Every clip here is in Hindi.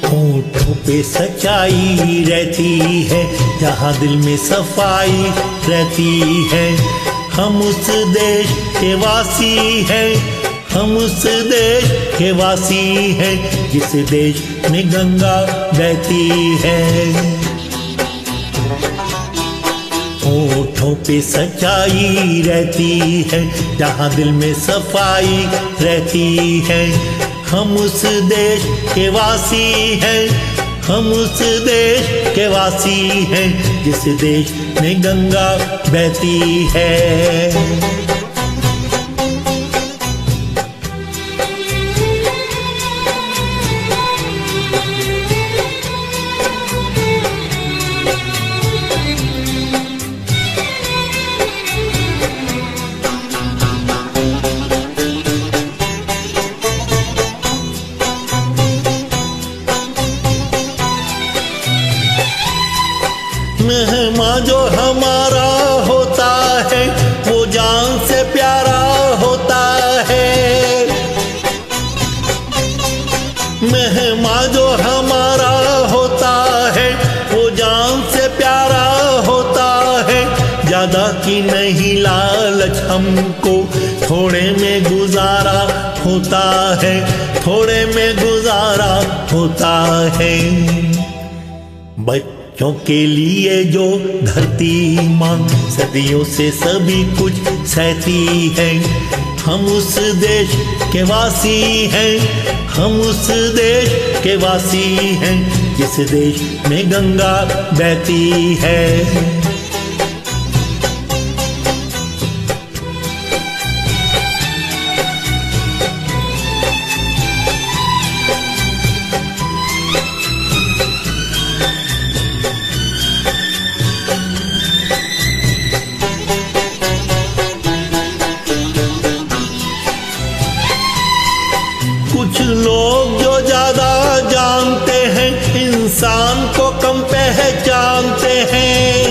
होठों पे सच्चाई रहती है, जहाँ दिल में सफाई रहती है। हम उस देश के वासी हैं, हम उस देश के वासी हैं, जिस देश में गंगा बहती है। होठों पे सच्चाई रहती है, जहाँ दिल में सफाई रहती है। हम उस देश के वासी हैं, हम उस देश के वासी हैं, जिस देश में गंगा बहती है। मेहमान जो हमारा होता है, वो जान से प्यारा होता है। मेहमान जो हमारा होता है, वो जान से प्यारा होता है। ज्यादा की नहीं लालच हमको, थोड़े में गुजारा होता है, थोड़े में गुजारा होता है। बच्चों के लिए जो धरती माँ सदियों से सभी कुछ सहती है। हम उस देश के वासी हैं, हम उस देश के वासी हैं, जिस देश में गंगा बहती है। कुछ लोग जो ज्यादा जानते हैं, इंसान को कम पहचानते हैं।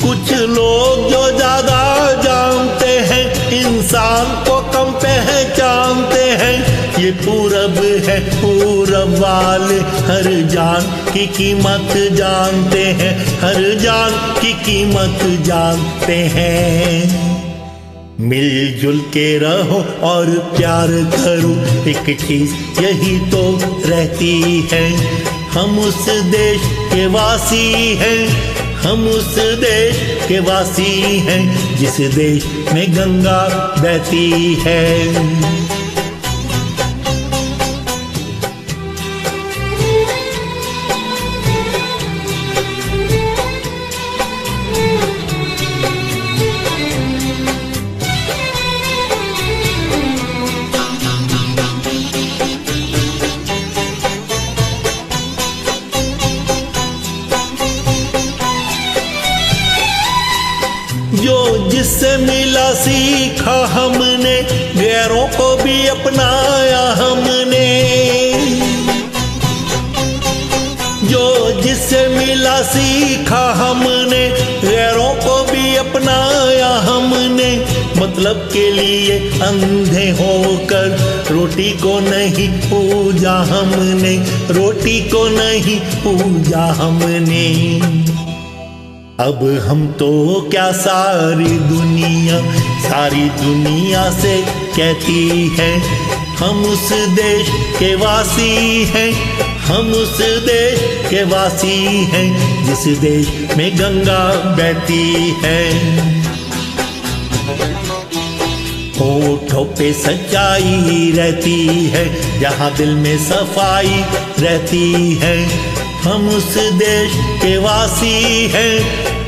कुछ लोग जो ज्यादा जानते हैं, इंसान को कम पहचानते हैं। ये पूरब है, पूरब वाले हर जान की कीमत जानते हैं, हर जान की कीमत जानते हैं। मिलजुल के रहो और प्यार करो, एक चीज यही तो रहती है। हम उस देश के वासी हैं, हम उस देश के वासी हैं, जिस देश में गंगा बहती है। जो जिससे मिला सीखा हमने, गैरों को भी अपनाया हमने। जो जिससे मिला सीखा हमने, गैरों को भी अपनाया हमने। मतलब के लिए अंधे होकर रोटी को नहीं पूजा हमने, रोटी को नहीं पूजा हमने। अब हम तो क्या सारी दुनिया से कहती है। हम उस देश के वासी हैं, हम उस देश के वासी हैं, जिस देश में गंगा बहती है। होठों पे सच्चाई रहती है, जहाँ दिल में सफाई रहती है। हम उस देश के वासी हैं,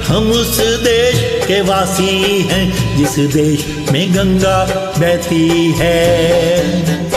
हम उस देश के वासी हैं, जिस देश में गंगा बहती है।